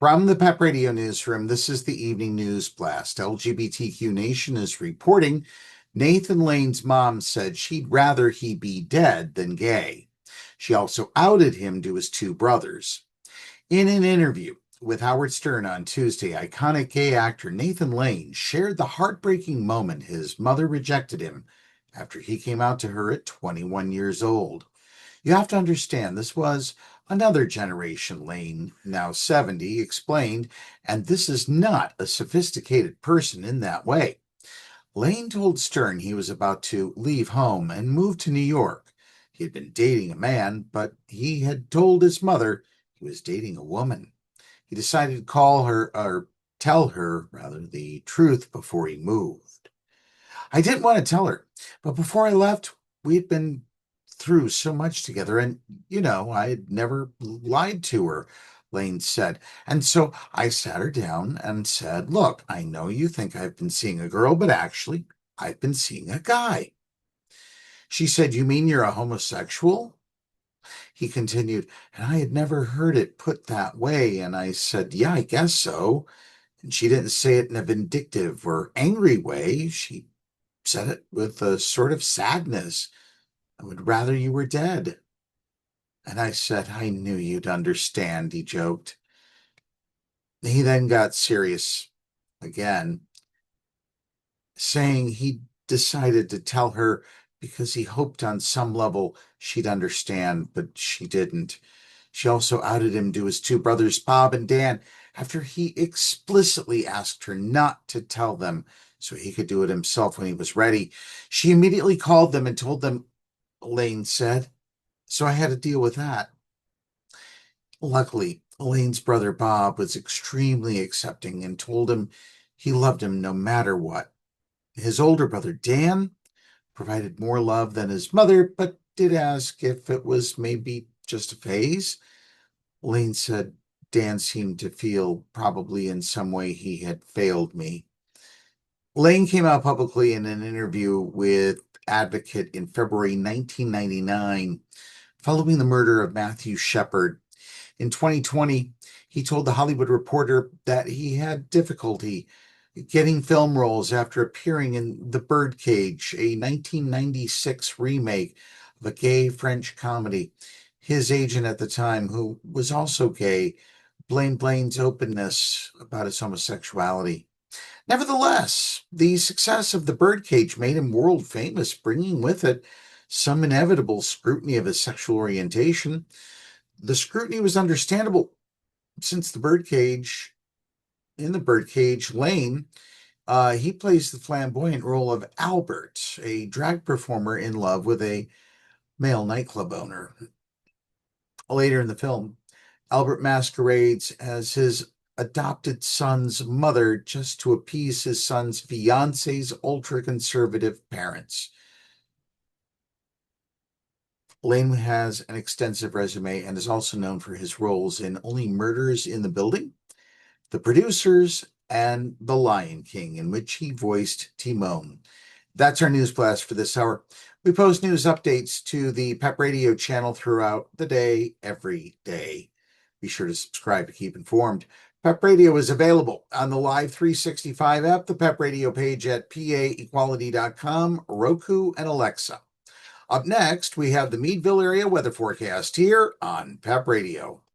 From the PEP Radio Newsroom, this is the Evening News Blast. LGBTQ Nation is reporting Nathan Lane's mom said she'd rather he be dead than gay. She also outed him to his two brothers. In an interview with Howard Stern on Tuesday, iconic gay actor Nathan Lane shared the heartbreaking moment his mother rejected him after he came out to her at 21 years old. You have to understand, this was another generation, Lane, now 70, explained, and this is not a sophisticated person in that way. Lane told Stern he was about to leave home and move to New York. He had been dating a man, but he had told his mother he was dating a woman. He decided to tell her the truth before he moved. I didn't want to tell her, but before I left, we'd been through so much together, and I had never lied to her, Lane said. And so I sat her down and said, "Look, I know you think I've been seeing a girl, but actually I've been seeing a guy." She said, "You mean you're a homosexual?" He continued, and I had never heard it put that way. And I said, "Yeah, I guess so." And she didn't say it in a vindictive or angry way. She said it with a sort of sadness. "I would rather you were dead." And I said, "I knew you'd understand," he joked. He then got serious again, saying he decided to tell her because he hoped on some level she'd understand, but she didn't. She also outed him to his two brothers, Bob and Dan, after he explicitly asked her not to tell them so he could do it himself when he was ready. She immediately called them and told them, Lane said, so I had to deal with that. Luckily, Lane's brother Bob was extremely accepting and told him he loved him no matter what. His older brother Dan provided more love than his mother, but did ask if it was maybe just a phase. Lane said Dan seemed to feel probably in some way he had failed me. Lane came out publicly in an interview with Advocate in February 1999, following the murder of Matthew Shepard. In 2020, he told The Hollywood Reporter that he had difficulty getting film roles after appearing in The Birdcage, a 1996 remake of a gay French comedy. His agent at the time, who was also gay, blamed Lane's openness about his homosexuality. Nevertheless, the success of The Birdcage made him world famous, bringing with it some inevitable scrutiny of his sexual orientation. The scrutiny was understandable, since in The Birdcage, Lane, he plays the flamboyant role of Albert, a drag performer in love with a male nightclub owner. Later in the film, Albert masquerades as his adopted son's mother just to appease his son's fiance's ultra-conservative parents. Lane has an extensive resume and is also known for his roles in Only Murders in the Building, The Producers, and The Lion King, in which he voiced Timon. That's our news blast for this hour. We post news updates to the PEP Radio channel throughout the day, every day. Be sure to subscribe to keep informed. PEP Radio is available on the Live 365 app, the PEP Radio page at paequality.com, Roku, and Alexa. Up next, we have the Meadville area weather forecast here on PEP Radio.